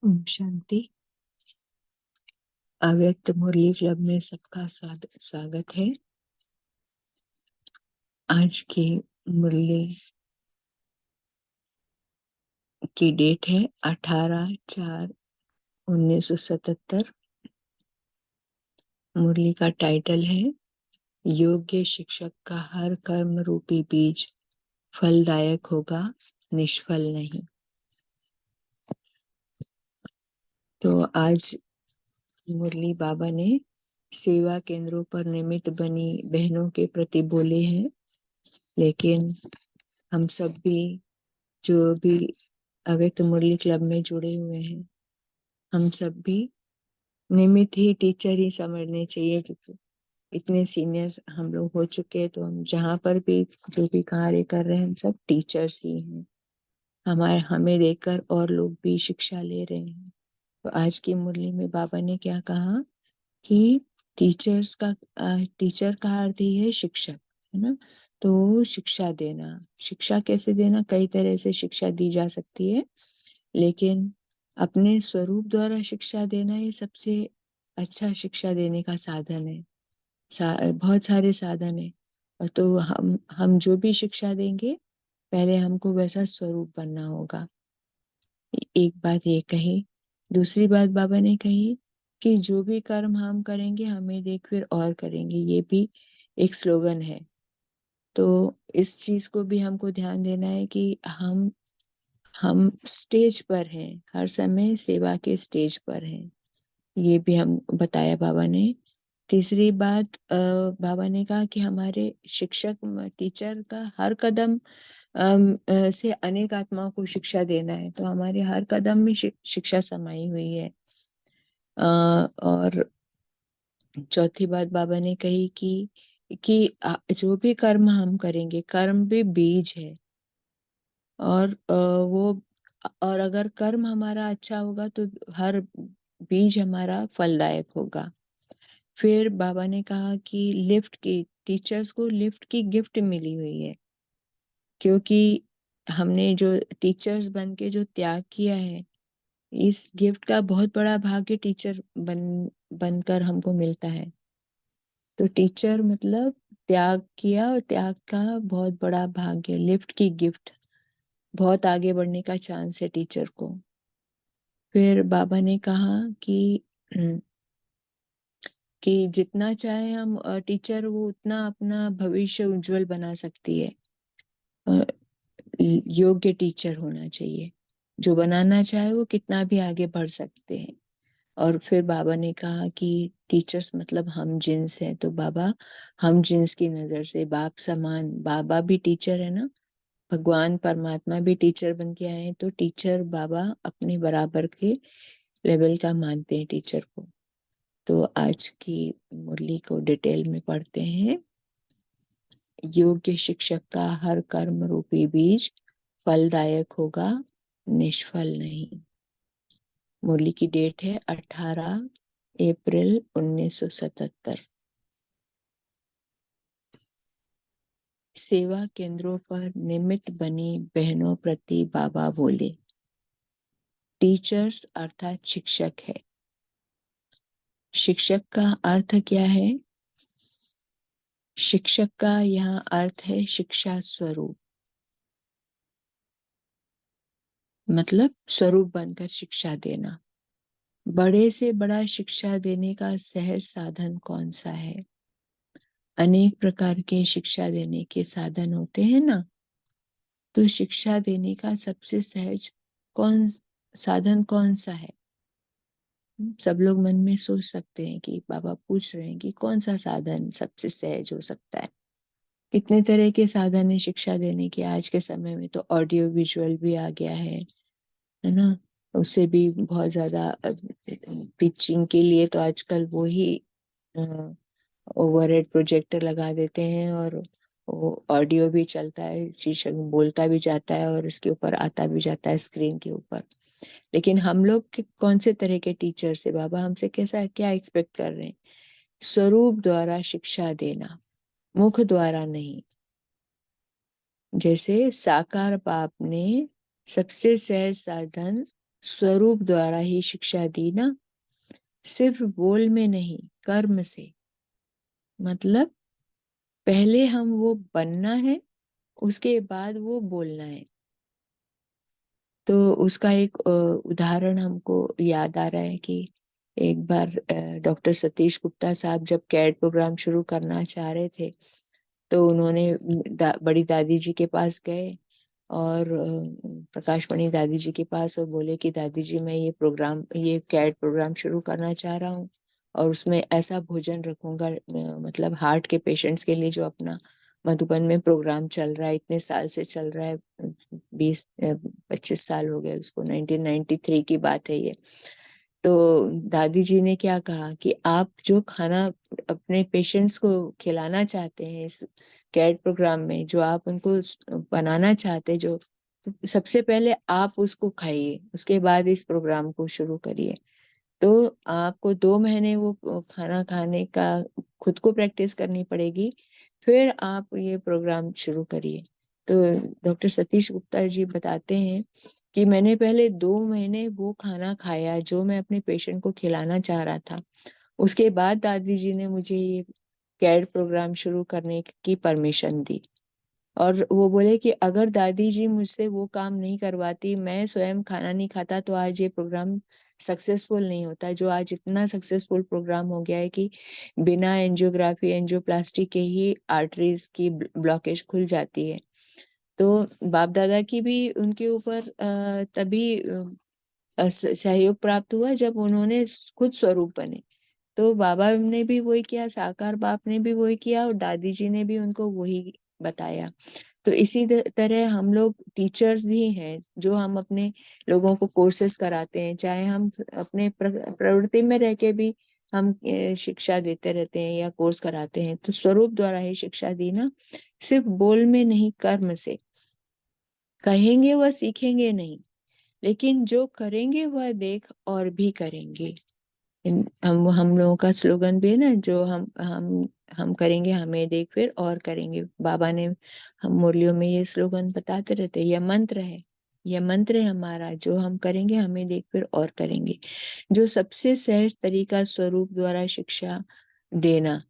ओम शांति। अव्यक्त मुरली क्लब में सबका स्वागत है। आज की मुरली की डेट है 18/4/1977। मुरली का टाइटल है योग्य शिक्षक का हर कर्म रूपी बीज फलदायक होगा, निष्फल नहीं। तो आज मुरली बाबा ने सेवा केंद्रों पर निमित्त बनी बहनों के प्रति बोले हैं, लेकिन हम सब भी जो भी अव्यक्त मुरली क्लब में जुड़े हुए हैं, हम सब भी नियमित ही टीचर ही समझने चाहिए, क्योंकि इतने सीनियर हम लोग हो चुके हैं। तो हम जहाँ पर भी जो भी कार्य कर रहे हैं, हम सब टीचर्स ही हैं। हमें देखकर और लोग भी शिक्षा ले रहे हैं। तो आज की मुरली में बाबा ने क्या कहा कि टीचर का अर्थ ही है शिक्षक, है ना। तो शिक्षा देना, शिक्षा कैसे देना, कई तरह से शिक्षा दी जा सकती है, लेकिन अपने स्वरूप द्वारा शिक्षा देना ये सबसे अच्छा शिक्षा देने का साधन है। बहुत सारे साधन है। और तो हम जो भी शिक्षा देंगे, पहले हमको वैसा स्वरूप बनना होगा। एक बात ये कही। दूसरी बात बाबा ने कही कि जो भी कर्म हम करेंगे, हमें देख फिर और करेंगे, ये भी एक स्लोगन है। तो इस चीज को भी हमको ध्यान देना है कि हम स्टेज पर हैं, हर समय सेवा के स्टेज पर हैं। ये भी हम बताया बाबा ने। तीसरी बात बाबा ने कहा कि हमारे टीचर का हर कदम से अनेक आत्माओं को शिक्षा देना है। तो हमारे हर कदम में शिक्षा समाई हुई है। और चौथी बात बाबा ने कही कि जो भी कर्म हम करेंगे, कर्म भी बीज है। और और अगर कर्म हमारा अच्छा होगा तो हर बीज हमारा फलदायक होगा। फिर बाबा ने कहा कि टीचर्स को लिफ्ट की गिफ्ट मिली हुई है, क्योंकि हमने जो टीचर्स बन के जो त्याग किया है, इस गिफ्ट का बहुत बड़ा भाग्य टीचर बनकर हमको मिलता है। तो टीचर मतलब त्याग किया, और त्याग का बहुत बड़ा भाग्य, लिफ्ट की गिफ्ट, बहुत आगे बढ़ने का चांस है टीचर को। फिर बाबा ने कहा कि जितना चाहे हम टीचर, वो उतना अपना भविष्य उज्जवल बना सकती है। योग्य टीचर होना चाहिए, जो बनाना चाहे वो कितना भी आगे बढ़ सकते हैं। और फिर बाबा ने कहा कि टीचर्स मतलब हम जिन्स हैं। तो बाबा हम जिन्स की नजर से बाप समान, बाबा भी टीचर है ना, भगवान परमात्मा भी टीचर बन के आए हैं। तो टीचर बाबा अपने बराबर के लेवल का मानते हैं टीचर को। तो आज की मुरली को डिटेल में पढ़ते हैं। योग्य शिक्षक का हर कर्म रूपी बीज फलदायक होगा, निष्फल नहीं। मुरली की डेट है 18 अप्रैल 1977। सेवा केंद्रों पर निमित्त बनी बहनों प्रति बाबा बोले, टीचर्स अर्थात शिक्षक है। शिक्षक का अर्थ क्या है? शिक्षक का यहाँ अर्थ है शिक्षा स्वरूप, मतलब स्वरूप बनकर शिक्षा देना। बड़े से बड़ा शिक्षा देने का सहज साधन कौन सा है? अनेक प्रकार के शिक्षा देने के साधन होते हैं ना। तो शिक्षा देने का सबसे सहज साधन कौन सा है? सब लोग मन में सोच सकते हैं कि बाबा पूछ रहे हैं कि कौन सा साधन सबसे सहज हो सकता है। कितने तरह के साधन है शिक्षा देने के। आज के समय में तो ऑडियो विजुअल भी आ गया है ना। उससे भी बहुत ज्यादा टीचिंग के लिए तो आजकल वो ही ओवरहेड प्रोजेक्टर लगा देते हैं, और वो ऑडियो भी चलता है, शिक्षक बोलता भी जाता है और उसके ऊपर आता भी जाता है स्क्रीन के ऊपर। लेकिन हम लोग के कौन से तरह के टीचर से बाबा हमसे कैसा क्या एक्सपेक्ट कर रहे हैं? स्वरूप द्वारा शिक्षा देना, मुख द्वारा नहीं। जैसे साकार बाप ने सबसे सहज साधन स्वरूप द्वारा ही शिक्षा दी ना, सिर्फ बोल में नहीं, कर्म से। मतलब पहले हम वो बनना है, उसके बाद वो बोलना है। तो उसका एक उदाहरण हमको याद आ रहा है कि एक बार डॉक्टर सतीश गुप्ता साहब जब कैड प्रोग्राम शुरू करना चाह रहे थे, तो उन्होंने बड़ी दादी जी के पास गए और प्रकाश मणि दादी जी के पास, और बोले कि दादी जी मैं ये कैड प्रोग्राम शुरू करना चाह रहा हूँ, और उसमें ऐसा भोजन रखूंगा, मतलब हार्ट के पेशेंट्स के लिए, जो अपना मधुबन में प्रोग्राम चल रहा है, इतने साल से चल रहा है, 20-25 साल हो गए उसको, 1993 की बात है ये। तो दादी जी ने क्या कहा कि आप जो खाना अपने पेशेंट्स को खिलाना चाहते हैं इस कैड प्रोग्राम में, जो आप उनको बनाना चाहते हैं, जो, तो सबसे पहले आप उसको खाइए, उसके बाद इस प्रोग्राम को शुरू करिए। तो आपको 2 महीने वो खाना खाने का खुद को प्रैक्टिस करनी पड़ेगी, फिर आप ये प्रोग्राम शुरू करिए। तो डॉक्टर सतीश गुप्ता जी बताते हैं कि मैंने पहले 2 महीने वो खाना खाया जो मैं अपने पेशेंट को खिलाना चाह रहा था। उसके बाद दादी जी ने मुझे ये कैड प्रोग्राम शुरू करने की परमिशन दी। और वो बोले कि अगर दादी जी मुझसे वो काम नहीं करवाती, मैं स्वयं खाना नहीं खाता, तो आज ये प्रोग्राम सक्सेसफुल नहीं होता, जो आज इतना सक्सेसफुल प्रोग्राम हो गया है कि बिना एंजियोग्राफी एंजियोप्लास्टी के ही आर्टरीज की ब्लॉकेज खुल जाती है। तो बाप दादा की भी उनके ऊपर तभी सहयोग प्राप्त हुआ जब उन्होंने खुद स्वरूप बने। तो बाबा ने भी वही किया, साकार बाप ने भी वही किया, और दादी जी ने भी उनको वही बताया। तो इसी तरह हम लोग टीचर्स भी हैं, जो हम अपने लोगों को कोर्सेज कराते हैं, चाहे हम अपने प्रवृत्ति में रह के भी हम शिक्षा देते रहते हैं या कोर्स कराते हैं। तो स्वरूप द्वारा ही शिक्षा दी ना, सिर्फ बोल में नहीं, कर्म से। कहेंगे वह सीखेंगे नहीं, लेकिन जो करेंगे वह देख और भी करेंगे। हम लोगों का स्लोगन भी है ना, जो हम करेंगे हमें देख फिर और करेंगे। बाबा ने हम मुरलियों में ये स्लोगन बताते रहते हैं, यह मंत्र है, यह मंत्र है हमारा, जो हम करेंगे हमें देख फिर और करेंगे। जो सबसे सहज तरीका स्वरूप द्वारा शिक्षा देना।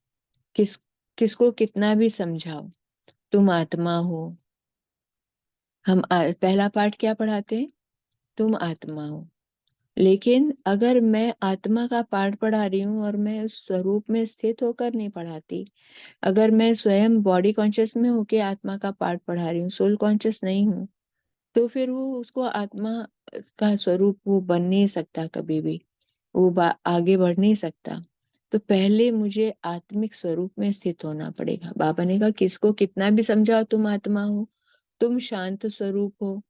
किस किसको कितना भी समझाओ, तुम आत्मा हो। पहला पाठ क्या पढ़ाते हैं? तुम आत्मा हो। लेकिन अगर मैं आत्मा का पाठ पढ़ा रही हूँ और मैं उस स्वरूप में स्थित होकर नहीं पढ़ाती, अगर मैं स्वयं बॉडी कॉन्शियस में होके आत्मा का पाठ पढ़ा रही हूँ, सोल कॉन्शियस नहीं हूँ, तो फिर वो उसको आत्मा का स्वरूप वो बन नहीं सकता कभी भी, वो आगे बढ़ नहीं सकता। तो पहले मुझे आत्मिक स्वरूप में स्थित होना पड़ेगा। बाबा ने कहा किसको कितना भी समझाओ तुम आत्मा हो, तुम शांत स्वरूप हो।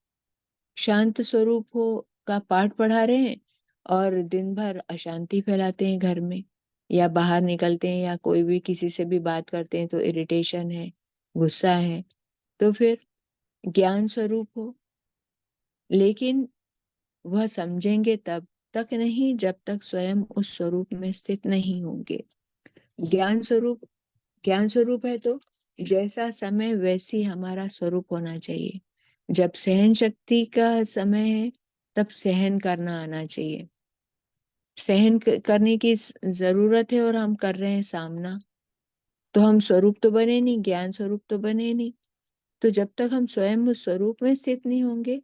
शांत स्वरूप हो का पाठ पढ़ा रहे हैं, और दिन भर अशांति फैलाते हैं घर में, या बाहर निकलते हैं या कोई भी किसी से भी बात करते हैं तो इरिटेशन है, गुस्सा है। तो फिर ज्ञान स्वरूप हो, लेकिन वह समझेंगे तब तक नहीं जब तक स्वयं उस स्वरूप में स्थित नहीं होंगे। ज्ञान स्वरूप, ज्ञान स्वरूप है तो जैसा समय वैसी हमारा स्वरूप होना चाहिए। जब सहन शक्ति का समय है, तब सहन करना आना चाहिए। सहन करने की जरूरत है और हम कर रहे हैं सामना, तो हम स्वरूप तो बने नहीं, ज्ञान स्वरूप तो बने नहीं। तो जब तक हम स्वयं उस स्वरूप में स्थित नहीं होंगे,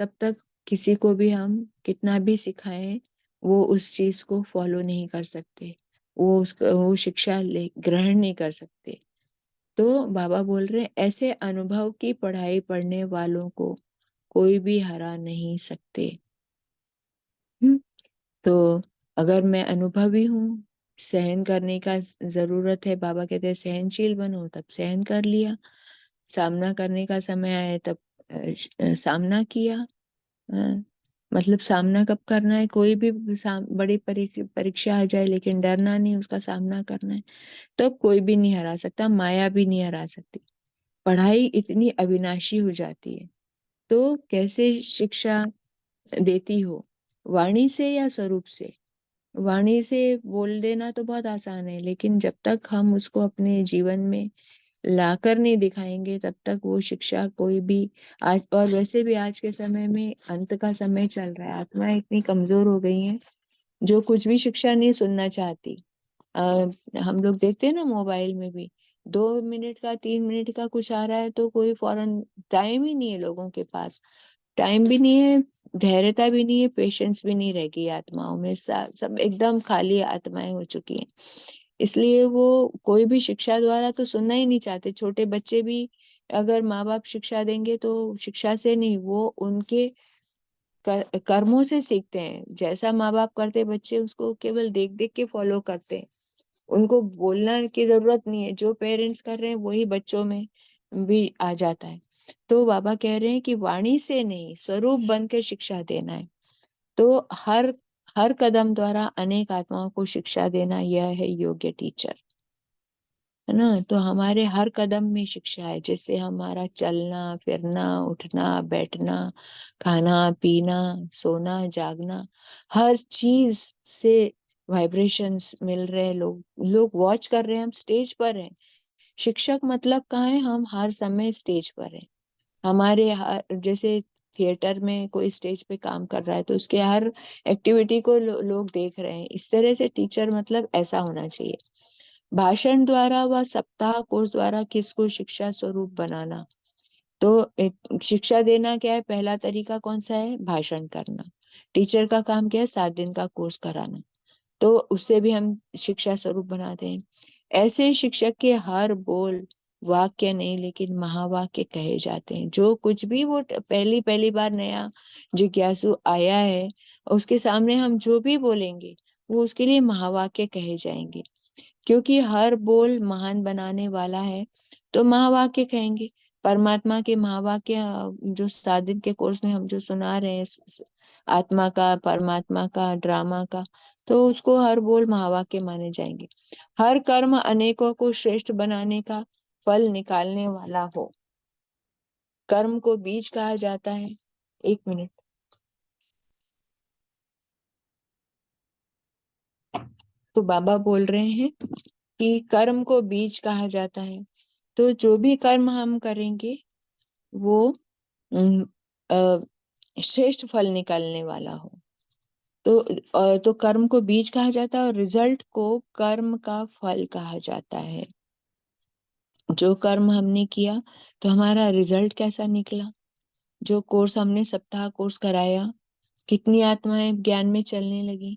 तब तक किसी को भी हम कितना भी सिखाएं, वो उस चीज को फॉलो नहीं कर सकते, वो शिक्षा ले ग्रहण नहीं कर सकते। तो बाबा बोल रहे हैं ऐसे अनुभव की पढ़ाई पढ़ने वालों को कोई भी हरा नहीं सकते। हम्म। तो अगर मैं अनुभवी हूँ, सहन करने का जरूरत है, बाबा कहते हैं सहनशील बनो, तब सहन कर लिया। सामना करने का समय आया तब सामना किया। अ, मतलब सामना कब करना है, कोई भी बड़ी परीक्षा आ जाए, लेकिन डरना नहीं, उसका सामना करना है। तब कोई भी नहीं हरा सकता, माया भी नहीं हरा सकती। पढ़ाई इतनी अविनाशी हो जाती है। तो कैसे शिक्षा देती हो, वाणी से या स्वरूप से? वाणी से बोल देना तो बहुत आसान है, लेकिन जब तक हम उसको अपने जीवन में लाकर नहीं दिखाएंगे तब तक वो शिक्षा कोई भी आज, और वैसे भी आज के समय में अंत का समय चल रहा है, आत्माएं इतनी कमजोर हो गई हैं जो कुछ भी शिक्षा नहीं सुनना चाहती। आ, हम लोग देखते हैं ना मोबाइल में भी, 2 मिनट का 3 मिनट का कुछ आ रहा है तो कोई फौरन, टाइम ही नहीं है लोगों के पास, टाइम भी नहीं है, धैर्यता भी नहीं है, पेशेंस भी नहीं रह गई आत्माओं में, सब एकदम खाली आत्माएं हो चुकी हैं। इसलिए वो कोई भी शिक्षा द्वारा तो सुनना ही नहीं चाहते। छोटे बच्चे भी अगर माँ बाप शिक्षा देंगे तो शिक्षा से नहीं, वो उनके कर्मों से सीखते हैं। जैसा माँ बाप करते बच्चे उसको केवल देख देख के फॉलो करते हैं, उनको बोलना की जरूरत नहीं है, जो पेरेंट्स कर रहे हैं वही बच्चों में भी आ जाता है। तो बाबा कह रहे हैं कि वाणी से नहीं, स्वरूप बनकर शिक्षा देना है। तो हर हर कदम द्वारा अनेक आत्माओं को शिक्षा देना, यह है योग्य टीचर, है ना। तो हमारे हर कदम में शिक्षा है, जैसे हमारा चलना फिरना, उठना बैठना, खाना पीना, सोना जागना, हर चीज से वाइब्रेशंस मिल रहे हैं। लोग लोग वॉच कर रहे हैं, हम स्टेज पर हैं। शिक्षक मतलब कहाँ है, हम हर समय स्टेज पर हैं। हमारे जैसे थिएटर में कोई स्टेज पे काम कर रहा है तो उसके हर एक्टिविटी को लोग देख रहे हैं। इस तरह से टीचर मतलब ऐसा होना चाहिए। भाषण द्वारा व सप्ताह कोर्स द्वारा किसको शिक्षा स्वरूप बनाना। तो शिक्षा देना क्या है, पहला तरीका कौन सा है, भाषण करना। टीचर का काम क्या है, 7 दिन का कोर्स कराना। तो उससे भी हम शिक्षा स्वरूप बनाते हैं। ऐसे शिक्षक के हर बोल वाक्य नहीं लेकिन महावाक्य कहे जाते हैं। जो कुछ भी वो पहली पहली बार नया जिज्ञासु आया है, उसके सामने हम जो भी बोलेंगे वो उसके लिए महावाक्य कहे जाएंगे, क्योंकि हर बोल महान बनाने वाला है। तो महावाक्य कहेंगे। परमात्मा के महावाक्य जो 7 दिन के कोर्स में हम जो सुना रहे हैं, आत्मा का परमात्मा का ड्रामा का, तो उसको हर बोल महावाक्य माने जाएंगे। हर कर्म अनेकों को श्रेष्ठ बनाने का फल निकालने वाला हो। कर्म को बीज कहा जाता है। 1 मिनट। तो बाबा बोल रहे हैं कि कर्म को बीज कहा जाता है। तो जो भी कर्म हम करेंगे वो अम, अ, श्रेष्ठ फल निकालने वाला हो। तो तो कर्म को बीज कहा जाता है और रिजल्ट को कर्म का फल कहा जाता है। जो कर्म हमने किया तो हमारा रिजल्ट कैसा निकला। जो कोर्स हमने सप्ताह कोर्स कराया, कितनी आत्माएं ज्ञान में चलने लगी,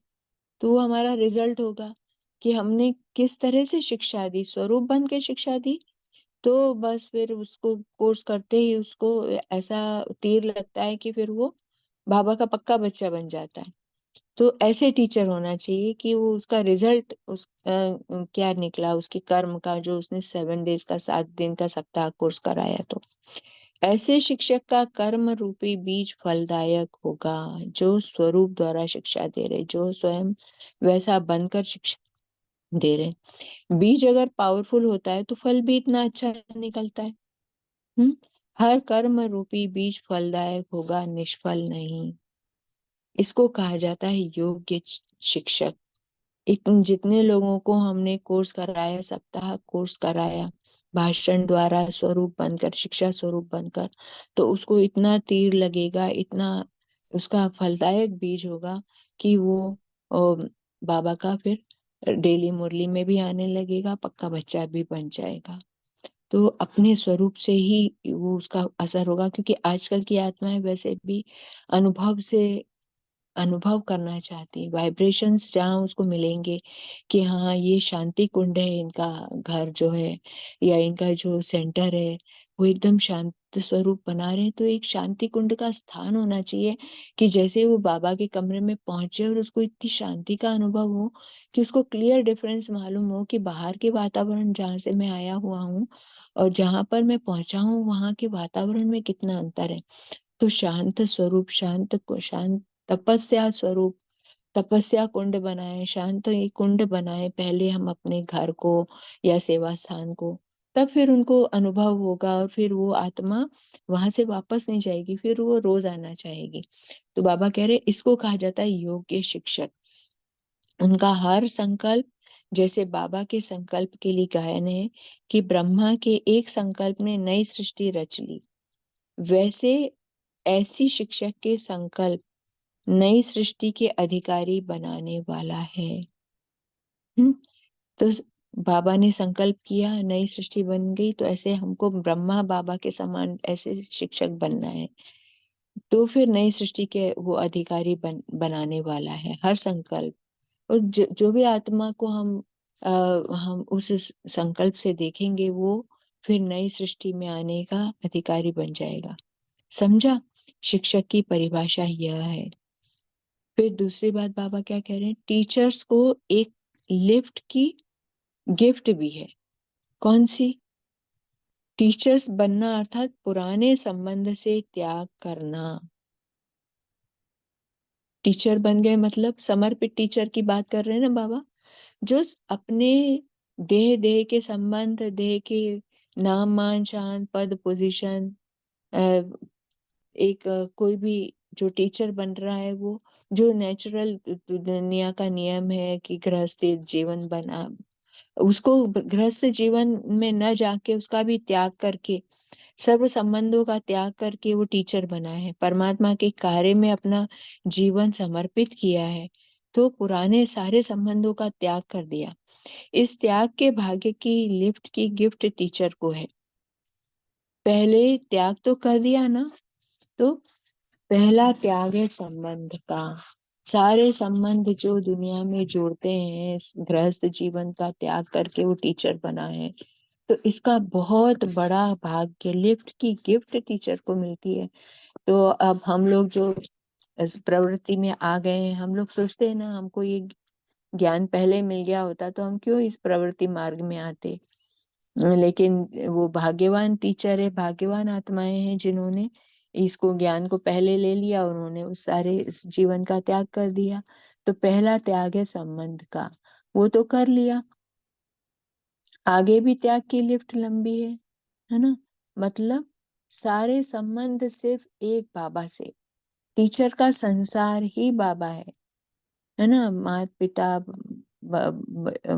तो वो हमारा रिजल्ट होगा कि हमने किस तरह से शिक्षा दी, स्वरूप बन के शिक्षा दी। तो बस फिर उसको कोर्स करते ही उसको ऐसा तीर लगता है कि फिर वो बाबा का पक्का बच्चा बन जाता है। तो ऐसे टीचर होना चाहिए कि वो उसका रिजल्ट क्या निकला उसके कर्म का, जो उसने 7 डेज का 7 दिन का सप्ताह कोर्स कराया। तो ऐसे शिक्षक का कर्म रूपी बीज फलदायक होगा, जो स्वरूप द्वारा शिक्षा दे रहे, जो स्वयं वैसा बनकर शिक्षा दे रहे। बीज अगर पावरफुल होता है तो फल भी इतना अच्छा निकलता है। हम्म। हर कर्म रूपी बीज फलदायक होगा, निष्फल नहीं। इसको कहा जाता है योग्य शिक्षक। जितने लोगों को हमने कोर्स कराया, सप्ताह कोर्स कराया, भाषण द्वारा स्वरूप बनकर, शिक्षा स्वरूप बनकर, तो उसको इतना तीर लगेगा, इतना उसका फलदायक बीज होगा कि वो बाबा का फिर डेली मुरली में भी आने लगेगा, पक्का बच्चा भी बन जाएगा। तो अपने स्वरूप से ही वो उसका असर होगा, क्योंकि आजकल की आत्माएं वैसे भी अनुभव से अनुभव करना चाहती है, वाइब्रेशंस जहाँ उसको मिलेंगे कि हाँ ये शांति कुंड है, इनका घर जो है या इनका जो सेंटर है वो एकदम शांत स्वरूप बना रहे हैं। तो एक शांति कुंड का स्थान होना चाहिए कि जैसे वो बाबा के कमरे में पहुंचे और उसको इतनी शांति का अनुभव हो कि उसको क्लियर डिफरेंस मालूम हो कि बाहर के वातावरण जहाँ से मैं आया हुआ हूँ और जहाँ पर मैं पहुंचा हूँ वहाँ के वातावरण में कितना अंतर है। तो शांत स्वरूप, शांत तपस्या स्वरूप, तपस्या कुंड बनाए, शांत एक कुंड बनाए पहले हम अपने घर को या सेवा स्थान को, तब फिर उनको अनुभव होगा और फिर वो आत्मा वहां से वापस नहीं जाएगी, फिर वो रोज आना चाहेगी। तो बाबा कह रहे इसको कहा जाता है योग्य शिक्षक। उनका हर संकल्प जैसे बाबा के संकल्प के लिए गायन है कि ब्रह्मा के एक संकल्प ने नई सृष्टि रच ली, वैसे ऐसी शिक्षक के संकल्प नई सृष्टि के अधिकारी बनाने वाला है। तो बाबा ने संकल्प किया, नई सृष्टि बन गई, तो ऐसे हमको ब्रह्मा बाबा के समान ऐसे शिक्षक बनना है। तो फिर नई सृष्टि के वो अधिकारी बनाने वाला है हर संकल्प। और जो भी आत्मा को हम उस संकल्प से देखेंगे, वो फिर नई सृष्टि में आने का अधिकारी बन जाएगा। समझा? शिक्षक की परिभाषा यह है। फिर दूसरी बात बाबा क्या कह रहे हैं, टीचर्स को एक लिफ्ट की गिफ्ट भी है। कौन सी? टीचर्स बनना अर्थात पुराने संबंध से त्याग करना। टीचर बन गए मतलब समर्पित टीचर की बात कर रहे हैं ना बाबा, जो अपने देह के संबंध, देह के नाम मान शान पद पोजीशन, कोई भी जो टीचर बन रहा है, वो जो नेचुरल दुनिया का नियम है कि गृहस्थ जीवन बना, उसको गृहस्थ जीवन में न जाके उसका भी त्याग करके, सर्व संबंधों का त्याग करके वो टीचर बना है, परमात्मा के कार्य में अपना जीवन समर्पित किया है, तो पुराने सारे संबंधों का त्याग कर दिया। इस त्याग के भाग्य की लिफ्ट की गिफ्ट टीचर को है। पहले त्याग तो कर दिया ना, तो पहला त्याग है संबंध का। सारे संबंध जो दुनिया में जोड़ते हैं, गृहस्थ जीवन का त्याग करके वो टीचर बना है। तो इसका बहुत बड़ा भाग्य लिफ्ट की गिफ्ट टीचर को मिलती है। तो अब हम लोग जो इस प्रवृत्ति में आ गए हैं, हम लोग सोचते हैं ना, हमको ये ज्ञान पहले मिल गया होता तो हम क्यों इस प्रवृत्ति मार्ग में आते। लेकिन वो भाग्यवान टीचर है, भाग्यवान आत्माएं हैं जिन्होंने इसको ज्ञान को पहले ले लिया, उन्होंने उस सारे इस जीवन का त्याग कर दिया। तो पहला त्याग है संबंध का, वो तो कर लिया। आगे भी त्याग की लिफ्ट लंबी है ना। मतलब सारे संबंध सिर्फ एक बाबा से, टीचर का संसार ही बाबा है ना। माता पिता,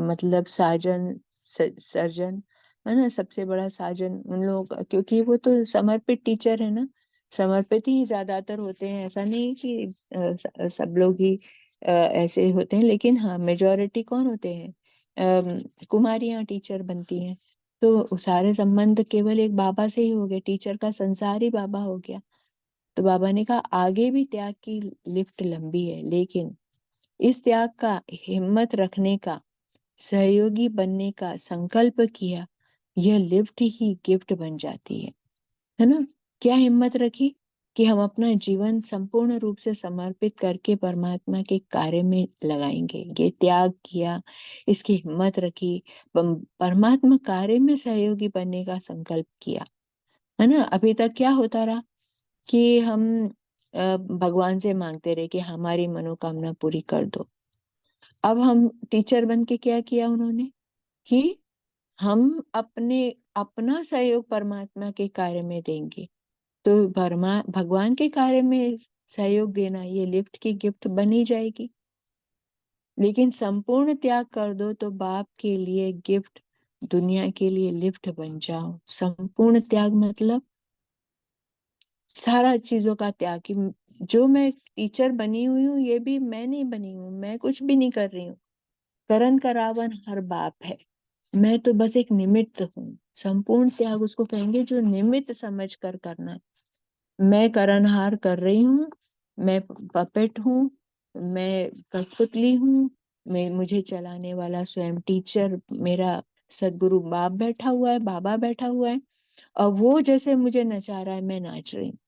मतलब साजन, सर्जन, है ना, सबसे बड़ा साजन उन लोगों का, क्योंकि वो तो समर्पित टीचर है ना। समर्पित ही ज्यादातर होते हैं, ऐसा नहीं कि सब लोग ही ऐसे होते हैं, लेकिन हाँ मेजोरिटी कौन होते हैं, कुमारियां टीचर बनती हैं। तो सारे संबंध केवल एक बाबा से ही हो गए, टीचर का संसार ही बाबा हो गया। तो बाबा ने कहा आगे भी त्याग की लिफ्ट लंबी है, लेकिन इस त्याग का, हिम्मत रखने का, सहयोगी बनने का संकल्प किया, यह लिफ्ट ही गिफ्ट बन जाती है ना। क्या हिम्मत रखी कि हम अपना जीवन संपूर्ण रूप से समर्पित करके परमात्मा के कार्य में लगाएंगे, ये त्याग किया, इसकी हिम्मत रखी, परमात्मा कार्य में सहयोगी बनने का संकल्प किया, है ना। अभी तक क्या होता रहा कि हम भगवान से मांगते रहे कि हमारी मनोकामना पूरी कर दो। अब हम टीचर बन के क्या किया उन्होंने, कि हम अपना सहयोग परमात्मा के कार्य में देंगे। तो भगवान के कार्य में सहयोग देना, ये लिफ्ट की गिफ्ट बनी जाएगी। लेकिन संपूर्ण त्याग कर दो तो बाप के लिए गिफ्ट, दुनिया के लिए लिफ्ट बन जाओ। संपूर्ण त्याग मतलब सारा चीजों का त्याग, कि जो मैं टीचर बनी हुई हूँ, ये भी मैं नहीं बनी हूँ, मैं कुछ भी नहीं कर रही हूँ। करण करावन हर बाप है, मैं तो बस एक निमित्त हूँ। संपूर्ण त्याग उसको कहेंगे जो निमित्त समझ कर करना। मैं करणहार कर रही हूँ, मैं पपेट हूँ, मैं कठपुतली हूँ, मैं मुझे चलाने वाला स्वयं टीचर, मेरा सदगुरु बाप बैठा हुआ है, बाबा बैठा हुआ है, और वो जैसे मुझे नचा रहा है मैं नाच रही हूँ।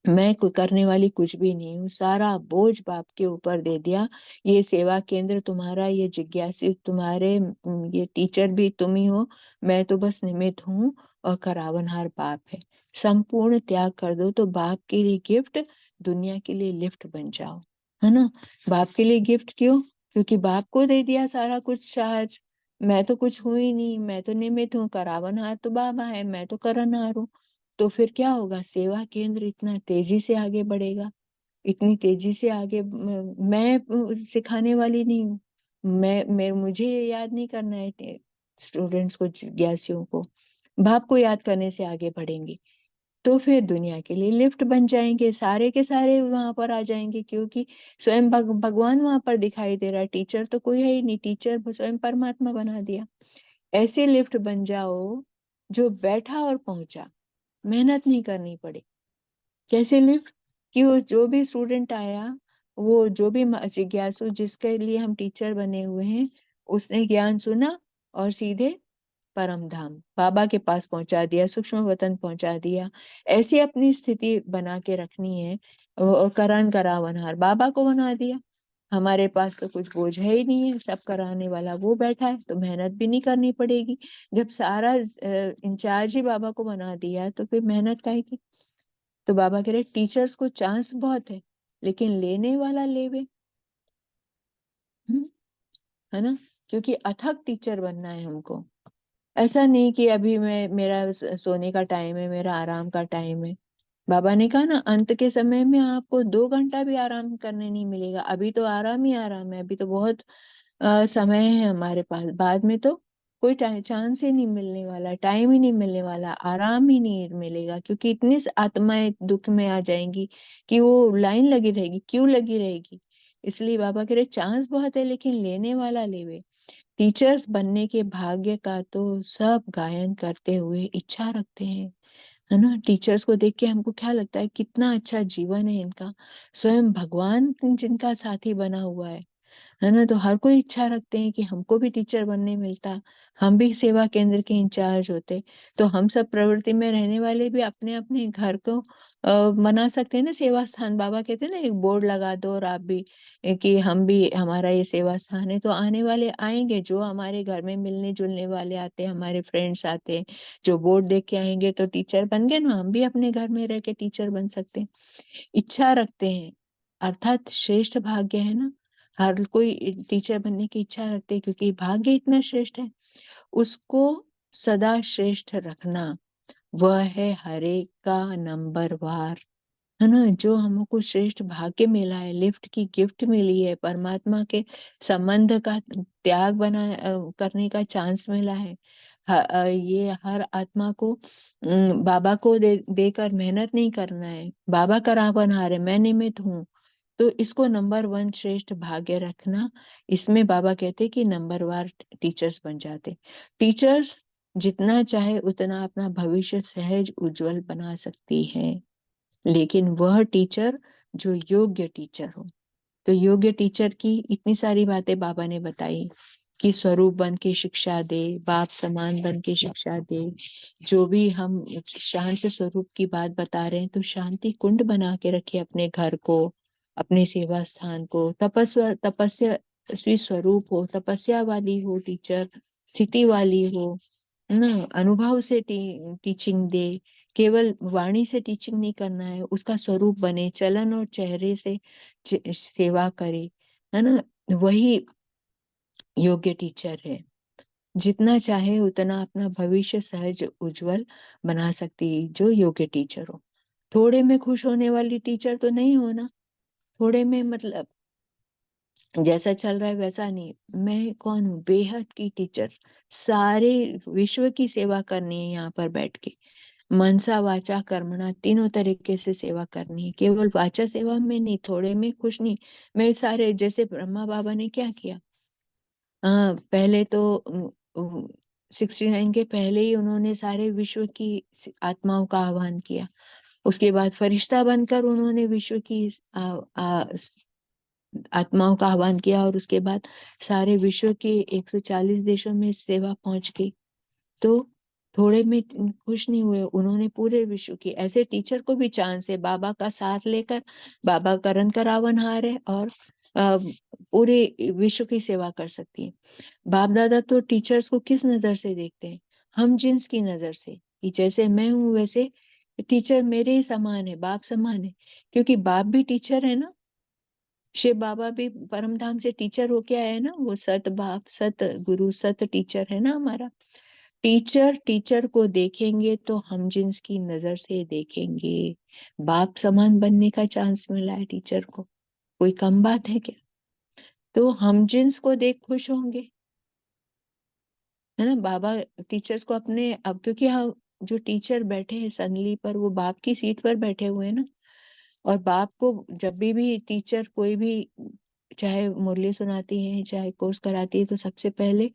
मैं करने वाली कुछ भी नहीं हूँ, सारा बोझ बाप के ऊपर दे दिया। ये सेवा केंद्र तुम्हारा, ये जिज्ञासु तुम्हारे, ये टीचर भी तुम ही हो, मैं तो बस निमित्त हूँ, और करावनहार बाप है। संपूर्ण त्याग कर दो तो बाप के लिए गिफ्ट, दुनिया के लिए लिफ्ट बन जाओ, है ना। बाप के लिए गिफ्ट क्यों? क्योंकि बाप को दे दिया सारा कुछ सहज। मैं तो कुछ हूं ही नहीं, मैं तो निमित्त हूँ, करावनहार तो बाबा है, मैं तो करनहार हूँ। तो फिर क्या होगा, सेवा केंद्र इतना तेजी से आगे बढ़ेगा, इतनी तेजी से आगे, मैं सिखाने वाली नहीं हूँ, मैं मुझे ये याद नहीं करना है, स्टूडेंट्स को, जिज्ञासियों को। बाप को याद करने से आगे बढ़ेंगे तो फिर दुनिया के लिए लिफ्ट बन जाएंगे, सारे के सारे वहां पर आ जाएंगे, क्योंकि स्वयं भगवान वहां पर दिखाई दे रहा है। टीचर तो कोई है ही नहीं, टीचर स्वयं परमात्मा बना दिया। ऐसे लिफ्ट बन जाओ जो बैठा और पहुंचा, मेहनत नहीं करनी पड़े। कैसे लिफ्ट? कि वो जो भी स्टूडेंट आया, वो जो भी जिज्ञासु जिसके लिए हम टीचर बने हुए हैं, उसने ज्ञान सुना और सीधे परम धाम बाबा के पास पहुंचा दिया, सूक्ष्म वतन पहुंचा दिया। ऐसी अपनी स्थिति बना के रखनी है। करान करावनहार बाबा को बना दिया। हमारे पास तो कुछ बोझ है ही नहीं है, सब कराने वाला वो बैठा है, तो मेहनत भी नहीं करनी पड़ेगी। जब सारा इंचार्ज ही बाबा को बना दिया तो फिर मेहनत काहे की? तो बाबा कह रहे टीचर्स को चांस बहुत है, लेकिन लेने वाला लेवे। हम्म, है ना? क्योंकि अथक टीचर बनना है हमको। ऐसा नहीं कि अभी मैं, मेरा सोने का टाइम है, मेरा आराम का टाइम है। बाबा ने कहा ना, अंत के समय में आपको 2 घंटा भी आराम करने नहीं मिलेगा। अभी तो आराम ही आराम है, अभी तो बहुत समय है हमारे पास। बाद में तो कोई चांस ही नहीं मिलने वाला, टाइम ही नहीं मिलने वाला, आराम ही नहीं मिलेगा, क्योंकि इतनी आत्माएं दुख में आ जाएंगी कि वो लाइन लगी रहेगी, क्यों लगी रहेगी। इसलिए बाबा कह रहे चांस बहुत है, लेकिन लेने वाला लेवे। टीचर्स बनने के भाग्य का तो सब गायन करते हुए इच्छा रखते हैं, है ना? टीचर्स को देख के हमको क्या लगता है, कितना अच्छा जीवन है इनका, स्वयं भगवान जिनका साथी बना हुआ है ना? तो हर कोई इच्छा रखते हैं कि हमको भी टीचर बनने मिलता, हम भी सेवा केंद्र के इंचार्ज होते। तो हम सब प्रवृत्ति में रहने वाले भी अपने अपने घर को बना सकते हैं ना सेवा स्थान। बाबा कहते हैं ना, एक बोर्ड लगा दो और आप भी, कि हम भी, हमारा ये सेवा स्थान है। तो आने वाले आएंगे, जो हमारे घर में मिलने जुलने वाले आते हैं, हमारे फ्रेंड्स आते हैं, जो बोर्ड देख के आएंगे तो टीचर बन गए ना, हम भी अपने घर में रह के टीचर बन सकते हैं। इच्छा रखते हैं, अर्थात श्रेष्ठ भाग्य है ना। हर कोई टीचर बनने की इच्छा रखते हैं, क्योंकि भाग्य इतना श्रेष्ठ है। उसको सदा श्रेष्ठ रखना, वह है हरे का नंबर वार, है ना? जो हमको श्रेष्ठ भाग्य मिला है, लिफ्ट की गिफ्ट मिली है, परमात्मा के संबंध का त्याग करने का चांस मिला है। ये हर आत्मा को बाबा को देकर मेहनत नहीं करना है। बाबा करावनहार है, मैं निमित्त हूँ। तो इसको नंबर वन श्रेष्ठ भाग्य रखना। इसमें बाबा कहते कि नंबर वार टीचर्स बन जाते। टीचर्स जितना चाहे उतना अपना भविष्य सहज उज्जवल बना सकती है, लेकिन वह टीचर जो योग्य टीचर हो। तो योग्य टीचर की इतनी सारी बातें बाबा ने बताई, कि स्वरूप बन के शिक्षा दे, बाप समान बन के शिक्षा दे। जो भी हम शांत स्वरूप की बात बता रहे हैं, तो शांति कुंड बना के रखे अपने घर को, अपने सेवा स्थान को। तपस्या स्वरूप हो, तपस्या वाली हो टीचर, स्थिति वाली हो, है ना? अनुभव से टीचिंग दे। केवल वाणी से टीचिंग नहीं करना है, उसका स्वरूप बने, चलन और चेहरे से सेवा करे, है ना? वही योग्य टीचर है। जितना चाहे उतना अपना भविष्य सहज उज्जवल बना सकती है जो योग्य टीचर हो। थोड़े में खुश होने वाली टीचर तो नहीं होना। थोड़े में मतलब जैसा चल रहा है वैसा नहीं। मैं कौन हूँ? बेहद की टीचर। सारे विश्व की सेवा करनी है यहाँ पर बैठ के। मनसा वाचा कर्मणा तीनों तरीके से सेवा करनी है, केवल वाचा सेवा में नहीं, थोड़े में खुश नहीं। मैं सारे, जैसे ब्रह्मा बाबा ने क्या किया, हाँ, पहले तो 69 के पहले ही उन्होंने सारे विश्व की आत्माओं का आह्वान किया। उसके बाद फरिश्ता बनकर उन्होंने विश्व की आत्माओं का आह्वान किया, और उसके बाद सारे विश्व के 140 देशों में सेवा पहुंच गई। तो थोड़े में खुश नहीं हुए, उन्होंने पूरे विश्व की। ऐसे टीचर को भी चांस है, बाबा का साथ लेकर। बाबा करण करावनहार है और पूरे विश्व की सेवा कर सकती है। बाप दादा तो टीचर्स को किस नजर से देखते हैं? हम जिन्स की नजर से, कि जैसे मैं हूं वैसे टीचर मेरे ही समान है, बाप समान है। क्योंकि बाप भी टीचर है ना, शिव बाबा भी परम धाम से टीचर होके आए हैं ना। वो सत बाप, सत गुरु, सत टीचर है ना हमारा। टीचर टीचर को देखेंगे तो हम जिन्स की नजर से देखेंगे। बाप समान बनने का चांस मिला है टीचर को, कोई कम बात है क्या? तो हम जिन्स को देख खुश होंगे, है ना। बाबा टीचर्स को अपने, अब क्योंकि हम जो टीचर बैठे हैं संदली पर, वो बाप की सीट पर बैठे हुए हैं ना। और बाप को जब भी टीचर कोई भी, चाहे मुरली सुनाती है चाहे कोर्स कराती है, तो सबसे पहले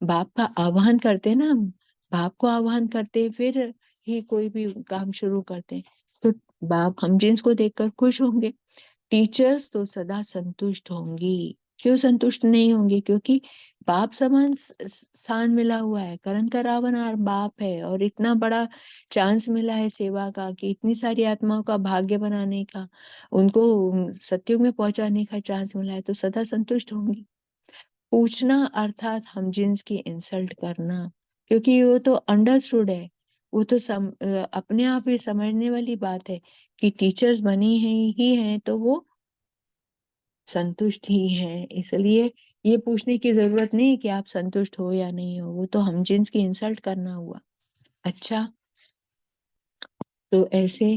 बाप का आह्वान करते हैं ना हम। बाप को आह्वान करते हैं, फिर ही कोई भी काम शुरू करते हैं। तो बाप हम जिन्स को देखकर खुश होंगे। टीचर्स तो सदा संतुष्ट होंगी। क्यों संतुष्ट नहीं होंगी? क्योंकि बाप समान स्थान मिला हुआ है। करण का रावण बाप है, और इतना बड़ा चांस मिला है सेवा का, कि इतनी सारी आत्माओं का भाग्य बनाने का, उनको सत्युग में पहुंचाने का चांस मिला है, तो सदा संतुष्ट होंगी। पूछना अर्थात हम जिन्स की इंसल्ट करना, क्योंकि वो तो अंडरस्टूड है। वो तो अपने आप ही समझने वाली बात है कि टीचर्स बनी है ही हैं, तो वो संतुष्ट ही है। इसलिए ये पूछने की जरूरत नहीं कि आप संतुष्ट हो या नहीं हो, वो तो हम जिन्स की इंसल्ट करना हुआ। अच्छा, तो ऐसे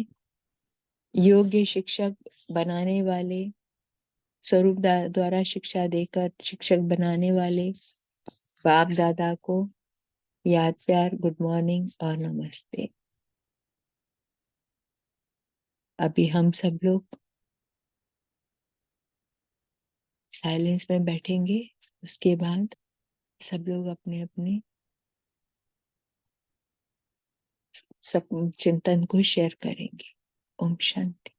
योग्य शिक्षक बनाने वाले, स्वरूप द्वारा शिक्षा देकर शिक्षक बनाने वाले बाप दादा को याद, प्यार, गुड मॉर्निंग और नमस्ते। अभी हम सब लोग साइलेंस में बैठेंगे। उसके बाद सब लोग अपने अपने सब चिंतन को शेयर करेंगे। ओम शांति।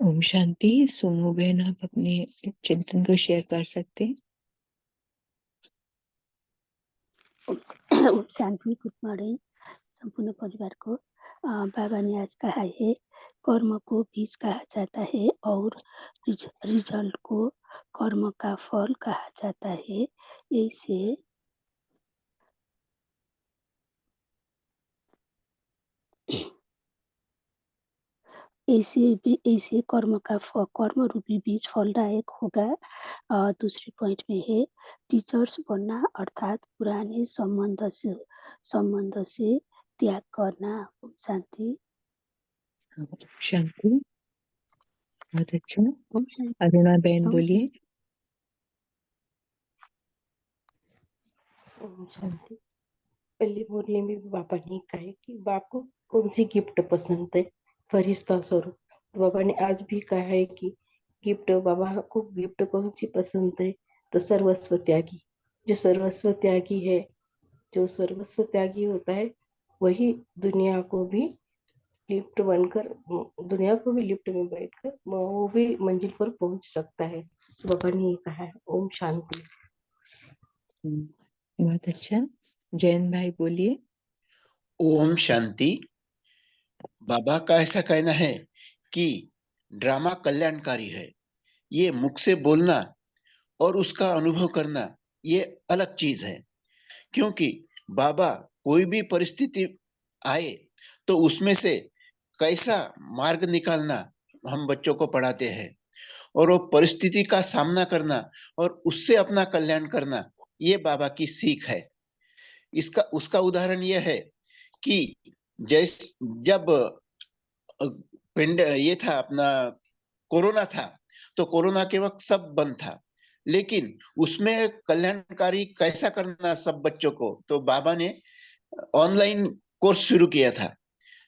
ओम शांति। सोमू बहन, आप अपने चिंतन को शेयर कर सकते हैं। ओम शांति, गुड मॉर्निंग संपूर्ण परिवार को। बाबा ने आज कहा है, कर्म को बीज कहा जाता है और रिजल्ट को कर्म का फल कहा जाता है। ऐसे कर्म का कर्म रूपी बीज फलदायक होगा। दूसरी पॉइंट में है, टीचर्स बनना अर्थात पुराने संबंध से त्याग करना। ओम शांति। शांति। बहुत अच्छा। ओम शांति। अरुणा बहन ओम बोलिए। शांति। पहली मुरली में भी बाबा ने कहा है कि बाप को कौन सी गिफ्ट पसंद है, फरिश्ता स्वरूप। तो बाबा ने आज भी कहा है कि गिफ्ट, बाबा को गिफ्ट कौन सी पसंद है, तो सर्वस्व त्यागी। जो सर्वस्व त्यागी है, जो सर्वस्व त्यागी होता है, वही दुनिया को भी लिफ्ट बनकर, दुनिया को भी लिफ्ट में बैठकर वो भी मंजिल पर पहुंच सकता है। बाबा ने ये कहा है। ओम शांति। बहुत अच्छा। जैन भाई बोलिए। ओम शांति। बाबा का ऐसा कहना है कि ड्रामा कल्याणकारी है। ये मुख से बोलना और उसका अनुभव करना, ये अलग चीज है। क्योंकि बाबा कोई भी परिस्थिति आए तो उसमें से कैसा मार्ग निकालना हम बच्चों को पढ़ाते हैं, और वो परिस्थिति का सामना करना और उससे अपना कल्याण करना, ये बाबा की सीख है। इसका उसका उदाहरण यह है कि जब पिंड ये था अपना कोरोना था, तो कोरोना के वक्त सब बंद था, लेकिन उसमें कल्याणकारी कैसा करना सब बच्चों को, तो बाबा ने ऑनलाइन कोर्स शुरू किया था।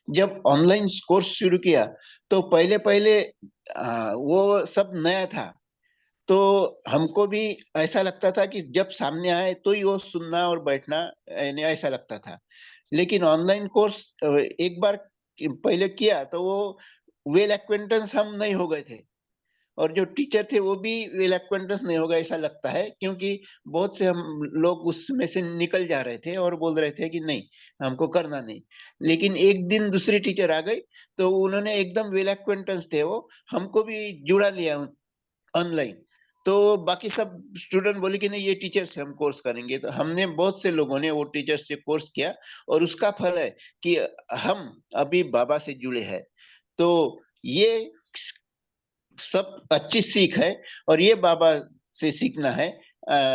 जब ऑनलाइन कोर्स शुरू किया तो पहले पहले वो सब नया था, तो हमको भी ऐसा लगता था कि जब सामने आए तो ही वो सुनना और बैठना, ऐसा लगता था। लेकिन ऑनलाइन कोर्स एक बार पहले किया तो वो वेल एक्वेंटेंस हम नहीं हो गए थे, और जो टीचर थे वो भी वेल एक्वेंटेंस नहीं हो गए ऐसा लगता है, क्योंकि बहुत से हम लोग उसमें से निकल जा रहे थे और बोल रहे थे कि नहीं, हमको करना नहीं। लेकिन एक दिन दूसरी टीचर आ गई, तो उन्होंने एकदम वेल एक्वेंटेंस थे वो, हमको भी जुड़ा लिया ऑनलाइन। तो बाकी सब स्टूडेंट बोले कि नहीं, ये टीचर से हम कोर्स करेंगे। तो हमने बहुत से लोगों ने वो टीचर से कोर्स किया, और उसका फल है कि हम अभी बाबा से जुड़े हैं। तो ये सब अच्छी सीख है, और ये बाबा से सीखना है।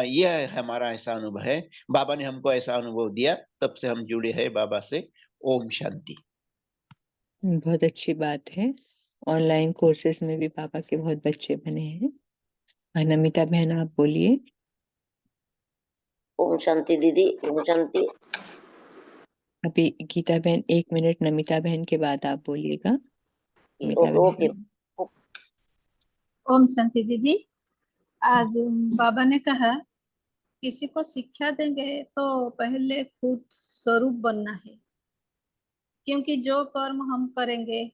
यह हमारा ऐसा अनुभव है, बाबा ने हमको ऐसा अनुभव दिया, तब से हम जुड़े हैं बाबा से। ओम शांति। बहुत अच्छी बात है। ऑनलाइन कोर्सेज में भी पापा के बहुत बच्चे बने हैं। नमिता बहन, आप बोलिए। ओम शांति दीदी, ओम शांति। अभी गीता बहन 1 मिनट, नमिता बहन के बाद आप बोलिएगा। नमिता ओके। बहन। ओम शांति दीदी। आज बाबा ने कहा किसी को शिक्षा देंगे तो पहले खुद स्वरूप बनना है, क्योंकि जो कर्म हम करेंगे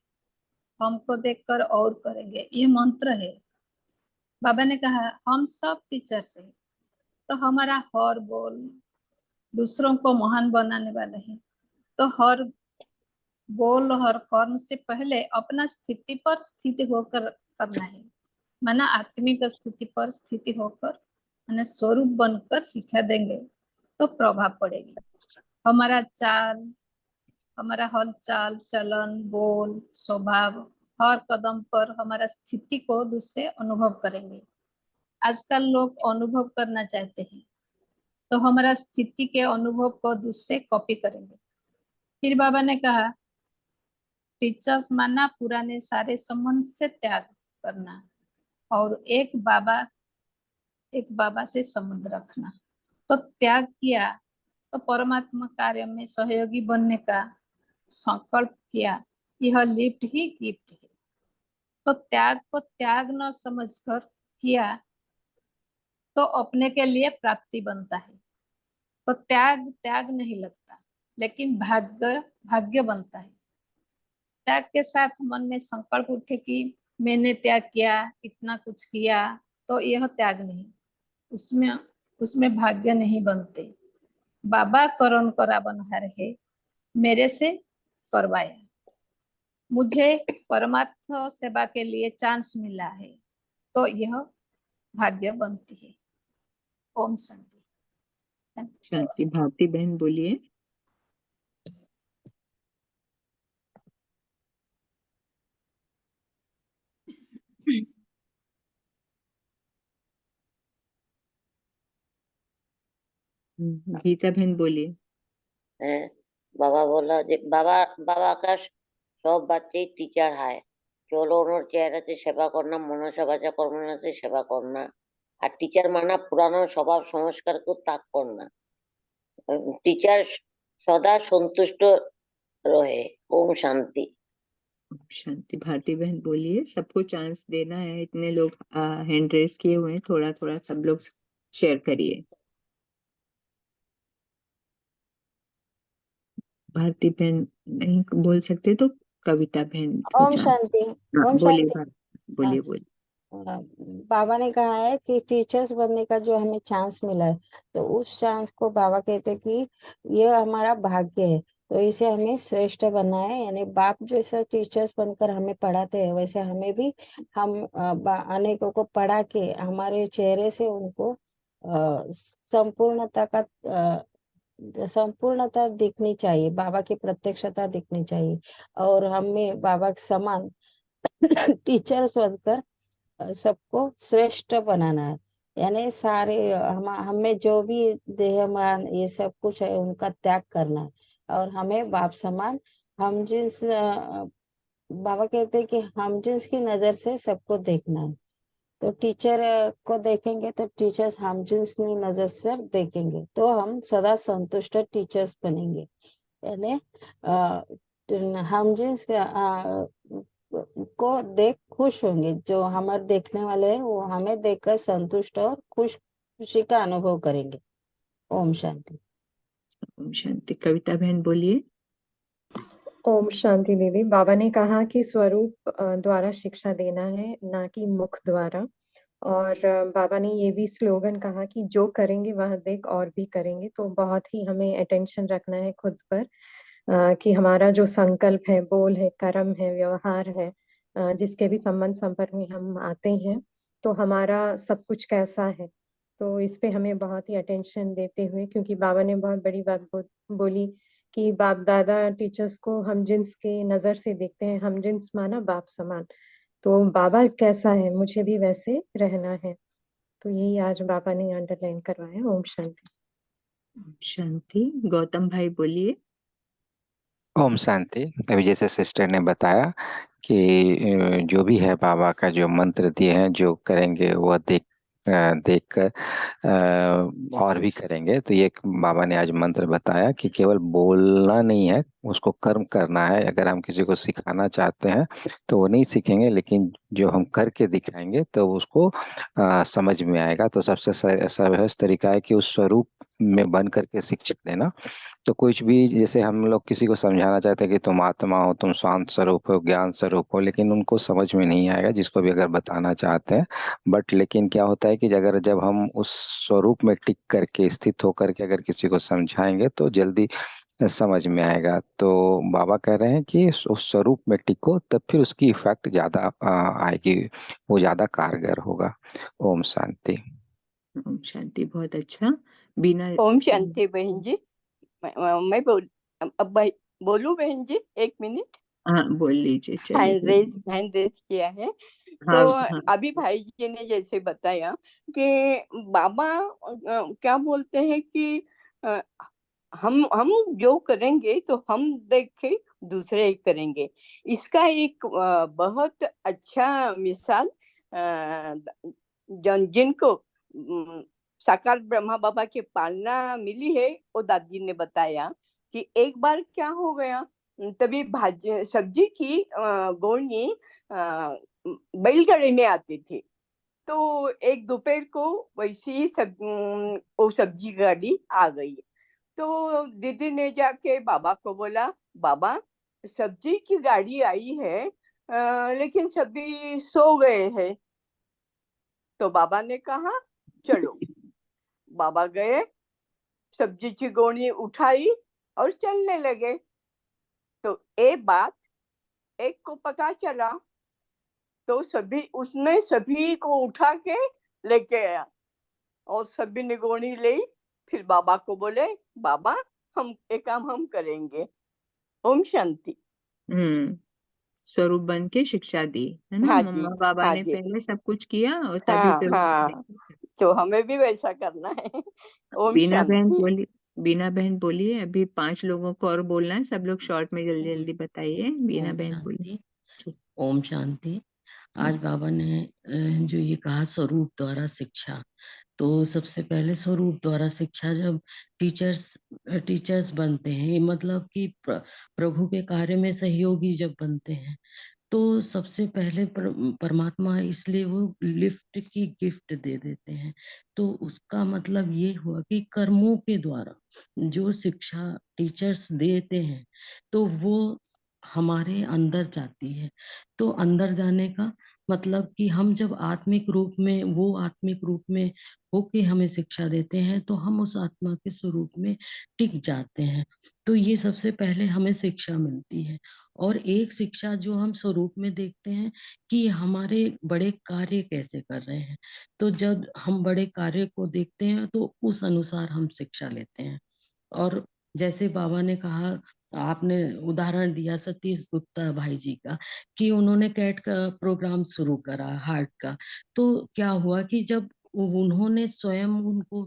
हमको देखकर और करेंगे, ये मंत्र है। बाबा ने कहा हम सब टीचर्स हैं, तो हमारा हर बोल दूसरों को महान बनाने वाला है। तो हर बोल हर कर्म से पहले अपना स्थिति पर स्थिति होकर करना है, माना आत्मिक स्थिति पर स्थिति होकर, माना स्वरूप बनकर शिक्षा देंगे तो प्रभाव पड़ेगी। हमारा हल चाल चलन बोल स्वभाव, हर कदम पर हमारा स्थिति को दूसरे अनुभव करेंगे। आजकल लोग अनुभव करना चाहते हैं, तो हमारा स्थिति के अनुभव को दूसरे कॉपी करेंगे। फिर बाबा ने कहा टीचर्स माना पुराने सारे संबंध से त्याग करना, और एक बाबा से संबंध रखना। तो त्याग किया तो परमात्मा कार्य में सहयोगी बनने का संकल्प किया, यह लिफ्ट ही गिफ्ट है। तो त्याग को त्याग न समझकर किया तो अपने के लिए प्राप्ति बनता है। तो त्याग त्याग नहीं लगता, लेकिन भाग्य भाग्य बनता है। त्याग के साथ मन में संकल्प उठे कि मैंने त्याग किया, इतना कुछ किया, तो यह त्याग नहीं, उसमें भाग्य नहीं बनते। बाबा करण करावनहार है, मेरे से करवाया, मुझे परमात्मा सेवा के लिए चांस मिला है, तो यह भाग्य बनती है। ओम शांति। शांति। भारती बहन बोलिए। गीता बहन बोलिए। बाबा बोला बाबा बाबा का सब বাচ্চাই টিচার হয়, চলো ওনার চেহারাতে সেবা করনা, মনসা কর্মনাতে সেবা করনা। আর টিচার মানা পুরানো স্বভাব সংস্কারকে ত্যাগ করনা। टीचर सदा संतुष्ट रहे। ओम शांति। शांति। भारती बहन बोलिए। सबको चांस देना है, इतने लोग हैंड रेस किए हुए हैं, थोड़ा थोड़ा सब लोग शेयर करिए। भारती बहन नहीं बोल सकते तो कविता बहन को ओम चांस। शांति। हाँ, ओम बोलिए शांति। बोलिए बोलिए। बाबा ने कहा है कि टीचर्स बनने का जो हमें चांस मिला है, तो उस चांस को बाबा कहते हैं कि ये हमारा भाग्य है, तो इसे हमें श्रेष्ठ बनना है। यानी बाप जैसा टीचर्स बनकर हमें पढ़ाते हैं, वैसे हमें भी हम अनेकों को पढ़ा के हमारे चेहरे से उनको संपूर्णता दिखनी चाहिए, बाबा की प्रत्यक्षता दिखनी चाहिए, और हमें बाबा के समान टीचर्स बनकर सबको श्रेष्ठ बनाना है। यानी सारे हमें जो भी देहमान ये सब कुछ है उनका त्याग करना है, और हमें बाप समान हम जिस बाबा कहते हैं कि हम जिस की नजर से सबको देखना है। तो टीचर को देखेंगे तो टीचर्स हम जिस नजर से देखेंगे तो हम सदा संतुष्ट टीचर्स बनेंगे। यानी हम जिस को देख खुश होंगे, जो हमारे देखने वाले हैं वो हमें देखकर संतुष्ट और खुशी का अनुभव करेंगे। ओम शांति। ओम शांति। कविता बहन बोलिए। ओम शांति दीदी। बाबा ने कहा कि स्वरूप द्वारा शिक्षा देना है, ना कि मुख द्वारा। और बाबा ने ये भी स्लोगन कहा कि जो करेंगे वह देख और भी करेंगे। तो बहुत ही हमें अटेंशन रखना है खुद पर, कि हमारा जो संकल्प है, बोल है, कर्म है, व्यवहार है, जिसके भी संबंध संपर्क में हम आते हैं, तो हमारा सब कुछ कैसा है। तो इस पे हमें बहुत ही अटेंशन देते हुए, क्योंकि बाबा ने बहुत बड़ी बात बोली कि बाप दादा टीचर्स को हम जिन्स के नजर से देखते हैं, हम जिन्स माना बाप समान। तो बाबा कैसा है मुझे भी वैसे रहना है। तो यही आज बाबा ने अंडरलाइन करवाया। ओम शांति। शांति। गौतम भाई बोलिए। ओम शांति। अभी जैसे सिस्टर ने बताया कि जो भी है बाबा का जो मंत्र दिए हैं, जो करेंगे वह देख कर और भी करेंगे। तो ये बाबा ने आज मंत्र बताया कि केवल बोलना नहीं है, उसको कर्म करना है। अगर हम किसी को सिखाना चाहते हैं तो वो नहीं सीखेंगे, लेकिन जो हम करके दिखाएंगे तो उसको समझ में आएगा। तो सबसे सहज तरीका है कि उस स्वरूप में बन करके शिक्षा देना। तो कुछ भी, जैसे हम लोग किसी को समझाना चाहते हैं कि तुम आत्मा हो, तुम शांत स्वरूप हो, ज्ञान स्वरूप हो, लेकिन उनको समझ में नहीं आएगा जिसको भी अगर बताना चाहते हैं। बट लेकिन क्या होता है कि अगर जब हम उस स्वरूप में टिक करके, स्थित होकर के अगर किसी को समझाएंगे तो जल्दी समझ में आएगा। तो बाबा कह रहे हैं कि उस स्वरूप में टिको, तब फिर उसकी इफेक्ट ज्यादा आएगी, वो ज्यादा कारगर होगा। ओम शांति। ओम शांति। बहुत अच्छा। बिना ओम शांति बहन जी। मैं बोलूं बहन जी, 1 मिनट। हाँ, बोल लीजिए, चलिए। हैंड रेज किया है। तो हाँ हाँ। अभी भाई जी ने जैसे बताया कि बाबा क्या बोलते हैं कि अ, हम जो करेंगे तो हम देख के दूसरे करेंगे। इसका एक बहुत अच्छा मिसाल जिनको साकार ब्रह्मा बाबा की पालना मिली है, वो दादी ने बताया कि एक बार क्या हो गया, तभी भाजी सब्जी की गोनी बैलगाड़ी में आती थी। तो एक दोपहर को वैसी ही वो सब्जी गाड़ी आ गई। तो दीदी ने जाके बाबा को बोला, बाबा सब्जी की गाड़ी आई है, लेकिन सभी सो गए हैं। तो बाबा ने कहा चलो। बाबा गए, सब्जी की गोनी उठाई और चलने लगे। तो एक बात एक को पता चला, तो उसने सभी को उठा के लेके आया और सभी ने गोनी ली। फिर बाबा को बोले, बाबा हम एक काम हम करेंगे। ओम शांति। स्वरूप बन के शिक्षा दी, है ना। हाँ जी, मम्मा बाबा हाँ ने जी, पहले सब कुछ किया और तभी हाँ फिर हाँ, तो हमें भी वैसा करना है। ओम बीना बहन शांति। बोली। बीना बहन बोलिए। अभी 5 लोगों को और बोलना है, सब लोग शॉर्ट में जल्दी जल्दी बताइए। बीना ओम बहन बोलिए। शांति। ठीक। ओम शांति। आज बाबा ने जो ये कहा स्वरूप द्वारा शिक्षा, तो सबसे पहले स्वरूप द्वारा शिक्षा जब टीचर्स बनते हैं, मतलब कि प्रभु के कार्य में सहयोगी जब बनते हैं, तो सबसे पहले परमात्मा इसलिए वो लिफ्ट की गिफ्ट दे देते हैं। तो उसका मतलब ये हुआ कि कर्मों के द्वारा जो शिक्षा टीचर्स देते हैं, तो वो हमारे अंदर जाती है। तो अंदर जाने का मतलब कि हम जब आत्मिक रूप में, वो आत्मिक रूप में होके हमें शिक्षा देते हैं, तो हम उस आत्मा के स्वरूप में टिक जाते हैं। तो ये सबसे पहले हमें शिक्षा मिलती है। और एक शिक्षा जो हम स्वरूप में देखते हैं कि हमारे बड़े कार्य कैसे कर रहे हैं। तो जब हम बड़े कार्य को देखते हैं तो उस अनुसार हम शिक्षा लेते हैं। और जैसे बाबा ने कहा, आपने उदाहरण दिया सतीश गुप्ता भाई जी का, कि उन्होंने कैट का प्रोग्राम शुरू करा हार्ट का। तो क्या हुआ कि जब उन्होंने स्वयं उनको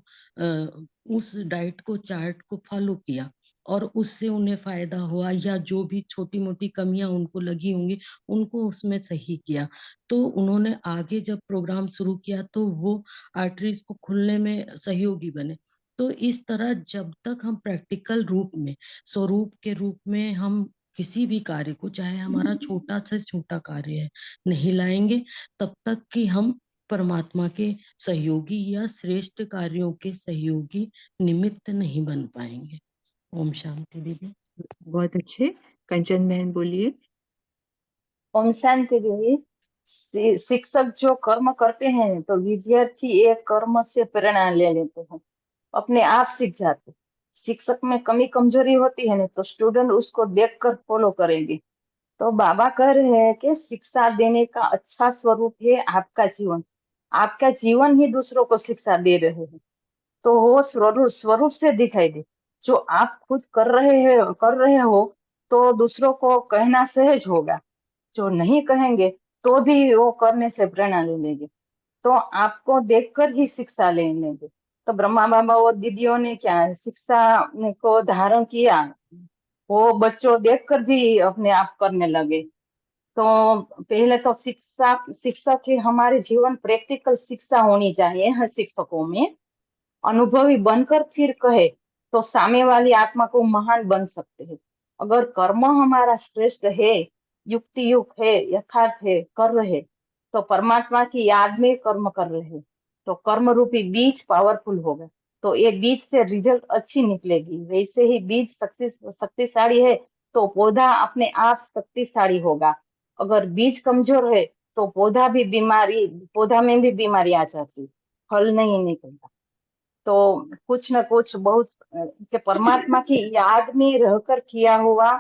उस डाइट को, चार्ट को फॉलो किया और उससे उन्हें फायदा हुआ, या जो भी छोटी मोटी कमियां उनको लगी होंगी उनको उसमें सही किया, तो उन्होंने आगे जब प्रोग्राम शुरू किया तो वो आर्टरीज को खुलने में सहयोगी बने। तो इस तरह जब तक हम प्रैक्टिकल रूप में, स्वरूप के रूप में हम किसी भी कार्य को, चाहे हमारा छोटा से छोटा कार्य है, नहीं लाएंगे, तब तक कि हम परमात्मा के सहयोगी या श्रेष्ठ कार्यों के सहयोगी निमित्त नहीं बन पाएंगे। ओम शांति दीदी। बहुत अच्छे। कंचन बहन बोलिए। ओम शांति देवी। शिक्षक जो कर्म करते हैं तो विद्यार्थी एक कर्म से प्रेरणा ले लेते हैं, अपने आप सीख जाते। शिक्षक में कमी कमजोरी होती है ना तो स्टूडेंट उसको देखकर फॉलो करेंगे। तो बाबा कह रहे हैं कि शिक्षा देने का अच्छा स्वरूप है आपका जीवन। आपका जीवन ही दूसरों को शिक्षा दे रहे हैं, तो वो स्वरूप स्वरूप से दिखाई दे। जो आप खुद कर रहे हो तो दूसरों को कहना सहज होगा। जो नहीं कहेंगे तो भी वो करने से प्रेरणा ले लेंगे, तो आपको देखकर ही शिक्षा ले लेंगे। तो ब्रह्मा बाबा और दीदियों ने क्या शिक्षा को धारण किया, वो बच्चों देखकर भी अपने आप करने लगे। तो पहले तो शिक्षक ही हमारे जीवन प्रैक्टिकल शिक्षा होनी चाहिए हर शिक्षकों में। अनुभवी बनकर फिर कहे तो सामने वाली आत्मा को महान बन सकते हैं। अगर कर्म हमारा श्रेष्ठ है, युक्ति युक्त है, यथार्थ है, कर रहे, तो परमात्मा की याद में कर्म कर रहे, तो कर्म रूपी बीज पावरफुल होगा। तो एक बीज से रिजल्ट अच्छी निकलेगी। वैसे ही बीज शक्तिशाली है तो पौधा अपने आप शक्तिशाली होगा। अगर बीज कमजोर है तो पौधा में भी बीमारी आ जाती, फल नहीं निकलता। तो कुछ न कुछ बहुत कि परमात्मा की याद में रहकर किया हुआ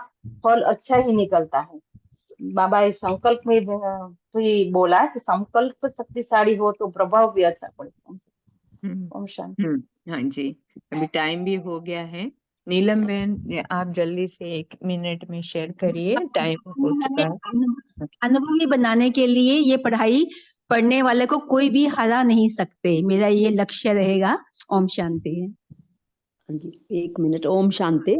फल अच्छा ही निकलता है। बाबा इस संकल्प में भी बोला कि संकल्प शक्तिशाली हो तो प्रभाव भी अच्छा पड़ेगा। ओम शांति। हाँ जी, अभी टाइम भी हो गया है। नीलम बहन, आप जल्दी से 1 मिनट में शेयर करिए, टाइम हो चुका है। अनुभवी बनाने के लिए ये पढ़ाई पढ़ने वाले को कोई भी हरा नहीं सकते, मेरा ये लक्ष्य रहेगा। ओम शांति। हाँ जी, 1 मिनट। ओम शांति।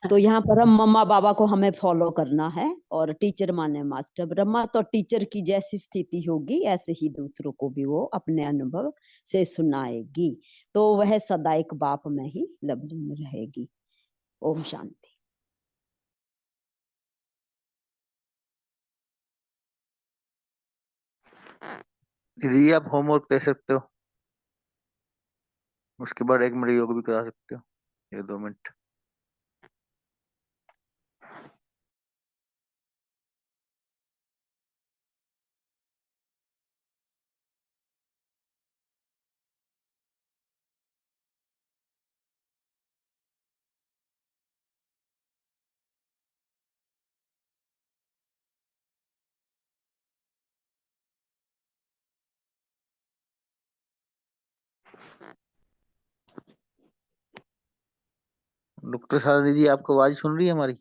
तो यहाँ पर हम मम्मा बाबा को हमें फॉलो करना है और टीचर माने मास्टर ब्रह्मा। तो टीचर की जैसी स्थिति होगी ऐसे ही दूसरों को भी वो अपने अनुभव से सुनाएगी, तो वह सदा एक बाप में ही लग्न रहेगी। ओम शांति। दीदी आप होमवर्क दे सकते हो, उसके बाद 1 मिनट योग भी करा सकते हो, ये 2 मिनट। डॉक्टर शालिनी जी आपको आवाज सुन रही है हमारी?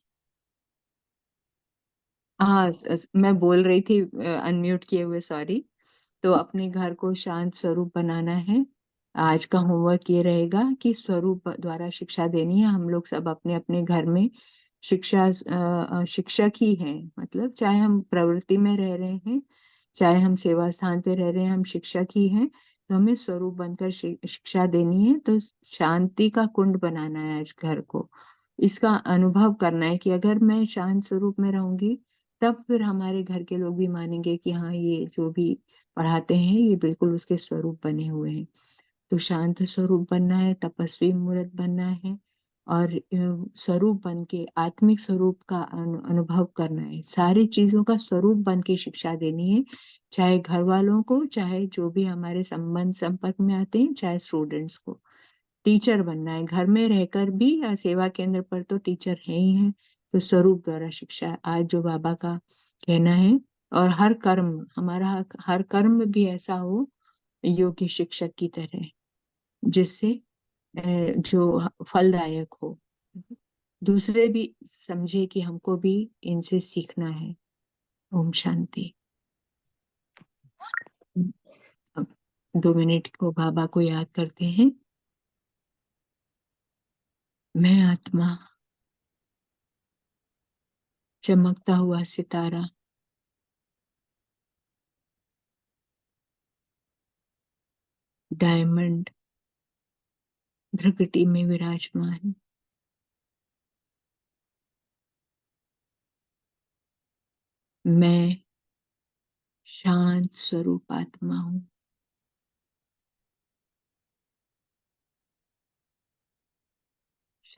हाँ, मैं बोल रही थी अनम्यूट किए हुए, सॉरी। तो अपने घर को शांत स्वरूप बनाना है। आज का होमवर्क ये रहेगा कि स्वरूप द्वारा शिक्षा देनी है। हम लोग सब अपने अपने घर में शिक्षक ही हैं। मतलब चाहे हम प्रवृत्ति में रह रहे हैं, चाहे हम सेवा स्थान पे रह रहे हैं, हम शिक्षक ही हैं। तो हमें स्वरूप बनकर शिक्षा देनी है। तो शांति का कुंड बनाना है आज घर को। इसका अनुभव करना है कि अगर मैं शांत स्वरूप में रहूंगी तब फिर हमारे घर के लोग भी मानेंगे कि हाँ, ये जो भी पढ़ाते हैं ये बिल्कुल उसके स्वरूप बने हुए हैं। तो शांत स्वरूप बनना है, तपस्वी मूर्त बनना है और स्वरूप बन के आत्मिक स्वरूप का अनुभव करना है। सारी चीजों का स्वरूप बन के शिक्षा देनी है, चाहे घर वालों को, चाहे जो भी हमारे संबंध संपर्क में आते हैं, चाहे स्टूडेंट्स को। टीचर बनना है घर में रहकर भी, या सेवा केंद्र पर तो टीचर है ही है। तो स्वरूप द्वारा शिक्षा आज जो बाबा का कहना है। और हर कर्म, हमारा हर कर्म भी ऐसा हो योग्य शिक्षक की तरह, जिससे जो फलदायक हो, दूसरे भी समझे कि हमको भी इनसे सीखना है। ओम शांति। अब 2 मिनट को बाबा को याद करते हैं। मैं आत्मा, चमकता हुआ सितारा, डायमंड प्रकृति में विराजमान, मैं शांत स्वरूप आत्मा हूँ।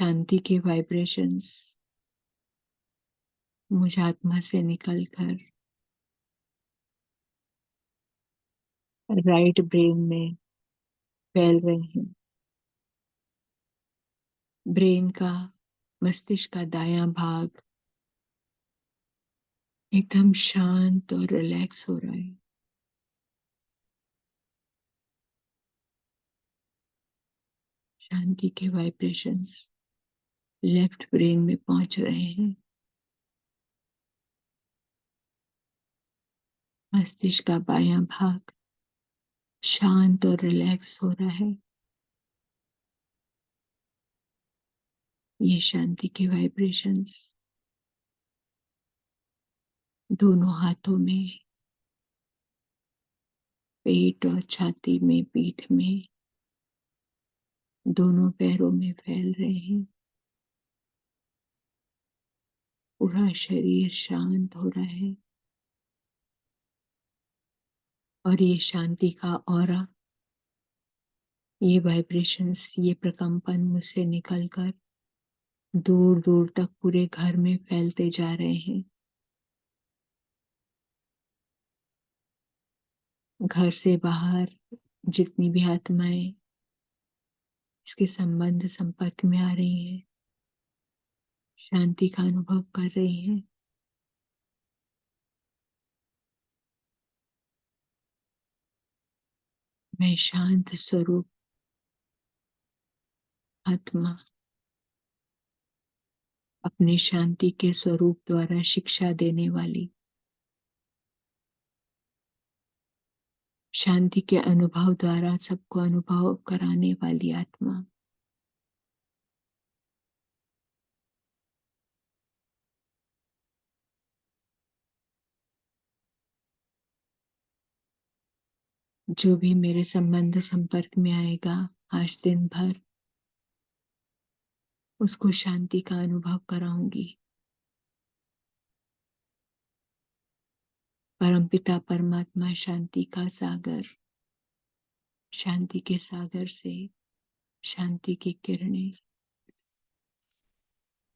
शांति के वाइब्रेशंस मुझ आत्मा से निकलकर राइट ब्रेन में फैल रहे हैं। ब्रेन का, मस्तिष्क का दायां भाग एकदम शांत और रिलैक्स हो रहा है। शांति के वाइब्रेशंस लेफ्ट ब्रेन में पहुंच रहे हैं। मस्तिष्क का बायां भाग शांत और रिलैक्स हो रहा है। ये शांति के वाइब्रेशंस दोनों हाथों में, पेट और छाती में, पीठ में, दोनों पैरों में फैल रहे हैं। पूरा शरीर शांत हो रहा है और ये शांति का ऑरा, ये वाइब्रेशंस, ये प्रकंपन मुझसे निकलकर दूर दूर तक पूरे घर में फैलते जा रहे हैं। घर से बाहर जितनी भी आत्माएं इसके संबंध संपर्क में आ रही हैं, शांति का अनुभव कर रही हैं। मैं शांत स्वरूप आत्मा अपने शांति के स्वरूप द्वारा शिक्षा देने वाली, शांति के अनुभव द्वारा सबको अनुभव कराने वाली आत्मा। जो भी मेरे संबंध संपर्क में आएगा आज दिन भर, उसको शांति का अनुभव कराऊंगी। परमपिता परमात्मा शांति का सागर, शांति के सागर से शांति की किरणें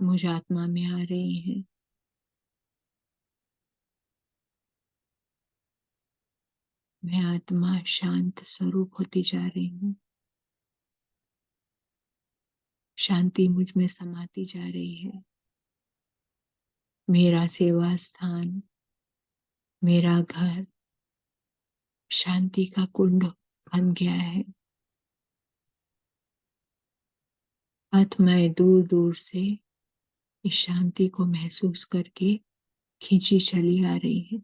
मुझ आत्मा में आ रही हैं। मैं आत्मा शांत स्वरूप होती जा रही हूँ। शांति मुझ में समाती जा रही है। मेरा सेवा स्थान, मेरा घर शांति का कुंड बन गया है। आत्माएं दूर दूर से इस शांति को महसूस करके खींची चली आ रही है।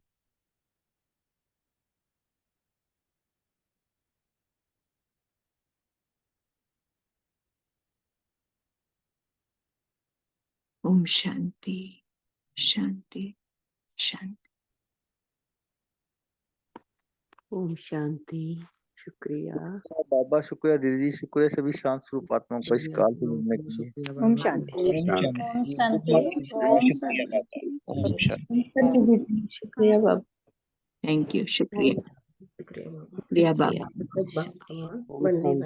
ओम शांति शांति शांति। ओम शांति। शुक्रिया बाबा, शुक्रिया दीदी, शुक्रिया सभी शांत स्वरूप आत्माओं को इस काल से जुड़ने के लिए। ओम शांति। ओम शांति। ओम शांति। ओम शांति। शुक्रिया बाबा। Thank you. शुक्रिया। शुक्रिया बाबा। शुक्रिया बाबा। ओम शांति।